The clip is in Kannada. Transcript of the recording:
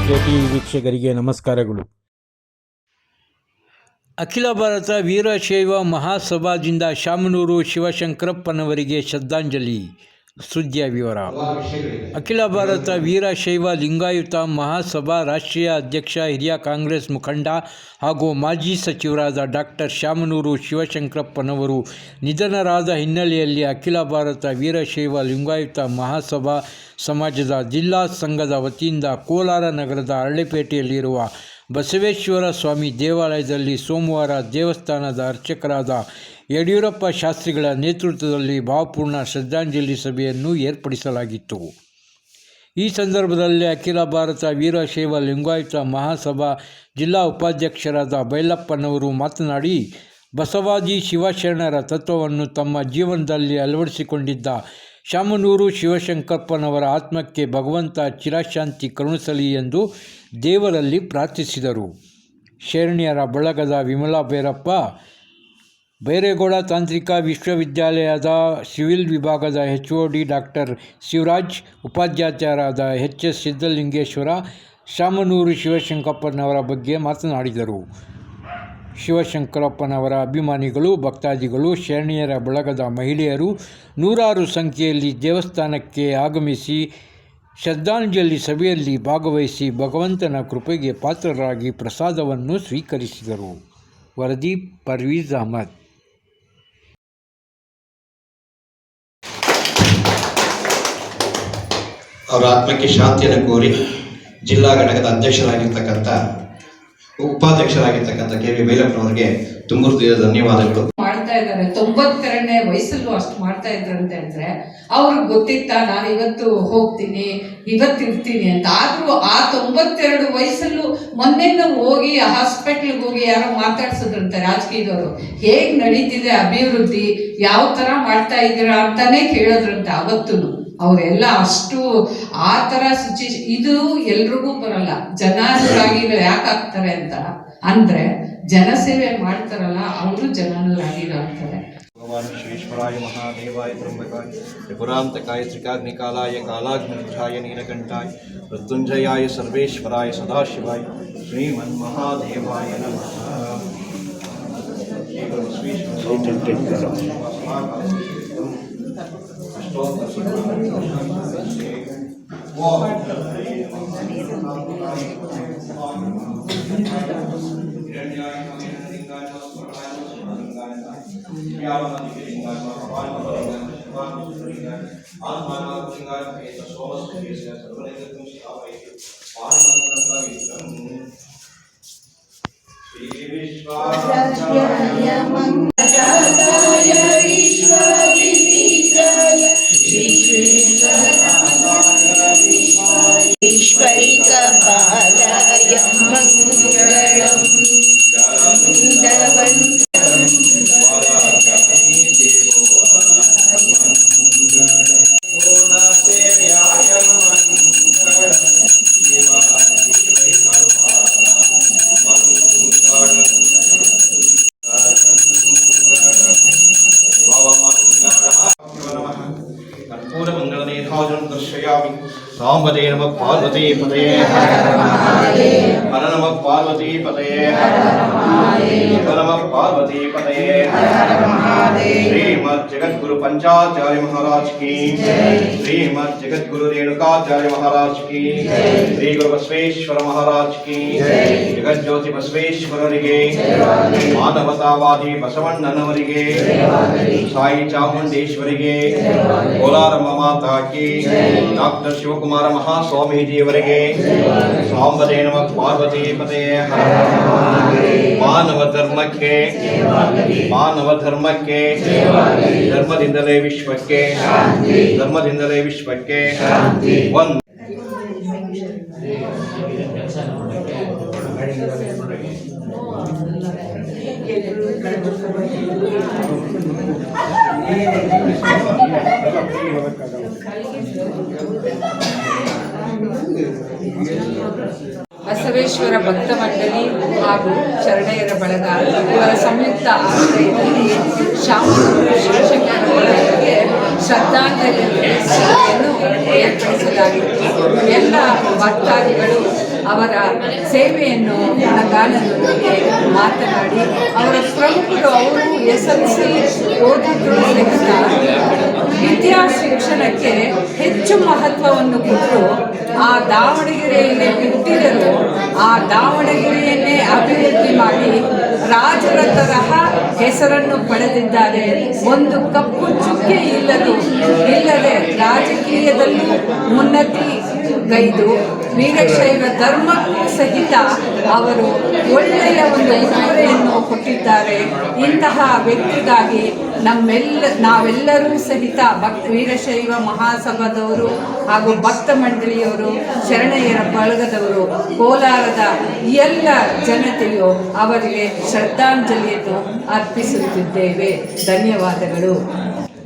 ಕೆಟಿವಿ ವೀಕ್ಷಕರಿಗೆ ನಮಸ್ಕಾರಗಳು. ಅಖಿಲ ಭಾರತ ವೀರಶೈವ ಮಹಾಸಭಾದಿಂದ ಶಾಮನೂರು ಶಿವಶಂಕರಪ್ಪನವರಿಗೆ ಶ್ರದ್ಧಾಂಜಲಿ. ಸುದ್ದಿಯ ವಿವರ. ಅಖಿಲ ಭಾರತ ವೀರಶೈವ ಲಿಂಗಾಯತ ಮಹಾಸಭಾ ರಾಷ್ಟ್ರೀಯ ಅಧ್ಯಕ್ಷ, ಹಿರಿಯ ಕಾಂಗ್ರೆಸ್ ಮುಖಂಡ ಹಾಗೂ ಮಾಜಿ ಸಚಿವರಾದ ಡಾಕ್ಟರ್ ಶಾಮನೂರು ಶಿವಶಂಕರಪ್ಪನವರು ನಿಧನರಾದ ಹಿನ್ನೆಲೆಯಲ್ಲಿ ಅಖಿಲ ಭಾರತ ವೀರಶೈವ ಲಿಂಗಾಯತ ಮಹಾಸಭಾ ಸಮಾಜದ ಜಿಲ್ಲಾ ಸಂಘದ ವತಿಯಿಂದ ಕೋಲಾರ ನಗರದ ಅರಳೆಪೇಟೆಯಲ್ಲಿರುವ ಬಸವೇಶ್ವರ ಸ್ವಾಮಿ ದೇವಾಲಯದಲ್ಲಿ ಸೋಮವಾರ ದೇವಸ್ಥಾನದ ಅರ್ಚಕರಾದ ಯಡಿಯೂರಪ್ಪ ಶಾಸ್ತ್ರಿಗಳ ನೇತೃತ್ವದಲ್ಲಿ ಭಾವಪೂರ್ಣ ಶ್ರದ್ಧಾಂಜಲಿ ಸಭೆಯನ್ನು ಏರ್ಪಡಿಸಲಾಗಿತ್ತು. ಈ ಸಂದರ್ಭದಲ್ಲಿ ಅಖಿಲ ಭಾರತ ವೀರಶೈವ ಲಿಂಗಾಯತ ಮಹಾಸಭಾ ಜಿಲ್ಲಾ ಉಪಾಧ್ಯಕ್ಷರಾದ ಬೈಲಪ್ಪನವರು ಮಾತನಾಡಿ, ಬಸವಾದಿ ಶಿವಶರಣರ ತತ್ವವನ್ನು ತಮ್ಮ ಜೀವನದಲ್ಲಿ ಅಳವಡಿಸಿಕೊಂಡಿದ್ದ ಶಾಮನೂರು ಶಿವಶಂಕರಪ್ಪನವರ ಆತ್ಮಕ್ಕೆ ಭಗವಂತ ಚಿರಶಾಂತಿ ಕರುಣಿಸಲಿ ಎಂದು ದೇವರಲ್ಲಿ ಪ್ರಾರ್ಥಿಸಿದರು. ಶರಣ್ಯರ ಬಳಗದ ವಿಮಲಾ ಭೈರಪ್ಪ, ಬೈರೇಗೌಡ ತಾಂತ್ರಿಕ ವಿಶ್ವವಿದ್ಯಾಲಯದ ಸಿವಿಲ್ ವಿಭಾಗದ HOD ಡಾಕ್ಟರ್ ಶಿವರಾಜ್, ಉಪಾಧ್ಯಾಯರಾದ HS ಸಿದ್ದಲಿಂಗೇಶ್ವರ ಶಾಮನೂರು ಶಿವಶಂಕರಪ್ಪನವರ ಬಗ್ಗೆ ಮಾತನಾಡಿದರು. ಶಿವಶಂಕರಪ್ಪನವರ ಅಭಿಮಾನಿಗಳು, ಭಕ್ತಾದಿಗಳು, ಶರಣ್ಯರ ಬಳಗದ ಮಹಿಳೆಯರು ನೂರಾರು ಸಂಖ್ಯೆಯಲ್ಲಿ ದೇವಸ್ಥಾನಕ್ಕೆ ಆಗಮಿಸಿ ಶ್ರದ್ಧಾಂಜಲಿ ಸಭೆಯಲ್ಲಿ ಭಾಗವಹಿಸಿ ಭಗವಂತನ ಕೃಪೆಗೆ ಪಾತ್ರರಾಗಿ ಪ್ರಸಾದವನ್ನು ಸ್ವೀಕರಿಸಿದರು. ವರದಿ ಪರ್ವೀಜ್ ಅಹಮದ್. ಅವರ ಆತ್ಮಕ್ಕೆ ಶಾಂತಿಯನ್ನು ಕೋರಿ ಜಿಲ್ಲಾ ಘಟಕದ ಅಧ್ಯಕ್ಷರಾಗಿರ್ತಕ್ಕಂಥ ಉಪಾಧ್ಯಕ್ಷರಾಗಿರ್ತಕ್ಕಂಥ KV ಬೈಲಪ್ಪನವರಿಗೆ ತುಂಬ ಹೃದಯದ ಧನ್ಯವಾದಗಳು. ಮಾಡ್ತಾ ಇದ್ದಾರೆ. 92ನೇ ವಯಸ್ಸಲ್ಲೂ ಅಷ್ಟು ಮಾಡ್ತಾ ಇದ್ರಂತೆ ಅಂದ್ರೆ ಅವ್ರಿಗೆ ಗೊತ್ತಿತ್ತ ನಾನು ಇವತ್ತು ಹೋಗ್ತೀನಿ, ಇವತ್ತಿರ್ತೀನಿ ಅಂತ. ಆದ್ರೂ ಆ 92 ವಯಸ್ಸಲ್ಲೂ ಮೊನ್ನೆನೂ ಹೋಗಿ ಹಾಸ್ಪಿಟ್ಲಿಗೆ ಹೋಗಿ ಯಾರೋ ಮಾತಾಡ್ಸಿದ್ರಂತೆ ರಾಜಕೀಯದವರು, ಹೇಗ್ ನಡೀತಿದೆ ಅಭಿವೃದ್ಧಿ, ಯಾವ ತರ ಮಾಡ್ತಾ ಇದ್ದೀರಾ ಅಂತಾನೆ ಕೇಳೋದ್ರಂತೆ. ಅವತ್ತು ಅವರೆಲ್ಲ ಅಷ್ಟು ಆ ತರ ಇದು ಎಲ್ರಿಗೂ ಬರಲ್ಲ. ಜನಾನುರಾಗಿಗಳು ಯಾಕೆ ಆಗ್ತಾರೆ ಅಂತ ಅಂದ್ರೆ ಜನಸೇವೆ ಮಾಡ್ತಾರಲ್ಲ, ಅವರು ಜನಾನುರಾಗಿಗಳಾಗ್ತಾರೆ. ಭಗವಾನ್ ಶ್ರೀಶ್ವರಾಯ ಮಹಾದೇವಾಯ ಬ್ರಹ್ಮಕಾಯ ತ್ರಿಪುರಾಂತಕಾಯ ತ್ರಿಕಾಗ್ನಿಕಾಲಾಯ ಕಾಲಾಗ್ನಿರುದ್ಧಾಯ ನೀಲಕಂಠಾಯ ಮೃತ್ಯುಂಜಯಾಯ ಸರ್ವೇಶ್ವರಾಯ ಸದಾಶಿವಾಯ ಶ್ರೀಮನ್ಮಹಾದೇವಾಯ ನಮಃ. ಈಶ್ವರಿಕಪಾಲಾಯ ಮಂಗಳಂ ಸಾಂಬದೇ ನಮಃ ಪಾರ್ವತಿ ಪತಯೇ ಹರ ನಮಃ ಪಾರ್ವತಿ ಪತಯೇ ಶಿವ ನಮಃ ಪಾರ್ವತಿ ಪತಯೇ. ಶ್ರೀಮದ್ ಜಗದ್ಗುರು पंचाचार्य महाराज की, श्रीमद जगद्गुरु रेणुकाचार्य महाराज की, श्री गुरु बसवेश्वर महाराज की, जगत ज्योति बसवेश्वरರಿಗೆ, ಮಾನವತಾವಾದಿ ಬಸವಣ್ಣನವರಿಗೆ, ಸಾಯಿ ಚಾಮುಂಡೇಶ್ವರಿಗೆ, ಕೋಲಾರಮ್ಮ ಮಾತಾ ಕಿ, ಡಾಕ್ಟರ್ ಶಿವಕುಮಾರ ಮಹಾಸ್ವಾಮೀಜಿಯವರಿಗೆ, ಸಾಂಬದೇ ನಮಃ ಪಾರ್ವತಿ ಪತಯೇ. ಮಾನವ ಧರ್ಮಕ್ಕೆ ಧರ್ಮದಿಂದಲೇ ವಿಶ್ವಕ್ಕೆ, ಧರ್ಮದಿಂದಲೇ ವಿಶ್ವಕ್ಕೆ ಒಂದು. ಬಸವೇಶ್ವರ ಭಕ್ತ ಮಂಡಳಿ ಹಾಗೂ ಶರಣೆಯರ ಬಳಗ ಇವರ ಸಂಯುಕ್ತ ಆಶ್ರಯದಲ್ಲಿ ಶಾಮನೂರು ಶಿವಶಂಕರಪ್ಪನವರಿಗೆ ಶ್ರದ್ಧಾಂಜಲಿ ಸಭೆಯನ್ನು ಏರ್ಪಡಿಸಲಾಗಿತ್ತು. ಎಲ್ಲ ಭಕ್ತಾದಿಗಳು ಅವರ ಸೇವೆಯನ್ನು ಗುಣಗಾನದೊಂದಿಗೆ ಮಾತನಾಡಿ ಅವರ ಪ್ರಮುಖರು ಅವರು SLC ಓದಿದ್ರು ಸಹಿತ ವಿದ್ಯಾ ಶಿಕ್ಷಣಕ್ಕೆ ಹೆಚ್ಚು ಮಹತ್ವವನ್ನು ಕೊಟ್ಟು ಆ ದಾವಣಗೆರೆಯಲ್ಲಿ ಹುಟ್ಟಿದರು. ಆ ದಾವಣಗೆರೆಯನ್ನೇ ಅಭಿವೃದ್ಧಿ ಮಾಡಿ ರಾಜರ ತರಹ ಹೆಸರನ್ನು ಪಡೆದಿದ್ದಾರೆ. ಒಂದು ಕಪ್ಪು ಚುಕ್ಕೆ ಇಲ್ಲದೆ ರಾಜಕೀಯದಲ್ಲೂ ಉನ್ನತಿ ಗೈದು ವೀರಶೈವ ಧರ್ಮಕ್ಕೂ ಸಹಿತ ಅವರು ಒಳ್ಳೆಯ ಒಂದು ಉಡುಗೊರೆಯನ್ನು ಕೊಟ್ಟಿದ್ದಾರೆ. ಇಂತಹ ವ್ಯಕ್ತಿಗಾಗಿ ನಾವೆಲ್ಲರೂ ಸಹಿತ ವೀರಶೈವ ಮಹಾಸಭಾದವರು ಹಾಗೂ ಭಕ್ತ ಮಂಡಳಿಯವರು, ಶರಣಯ್ಯರ ಬಳಗದವರು, ಕೋಲಾರದ ಎಲ್ಲ ಜನತೆಯು ಅವರಿಗೆ ಶ್ರದ್ಧಾಂಜಲಿಯನ್ನು ಅರ್ಪಿಸುತ್ತಿದ್ದೇವೆ. ಧನ್ಯವಾದಗಳು.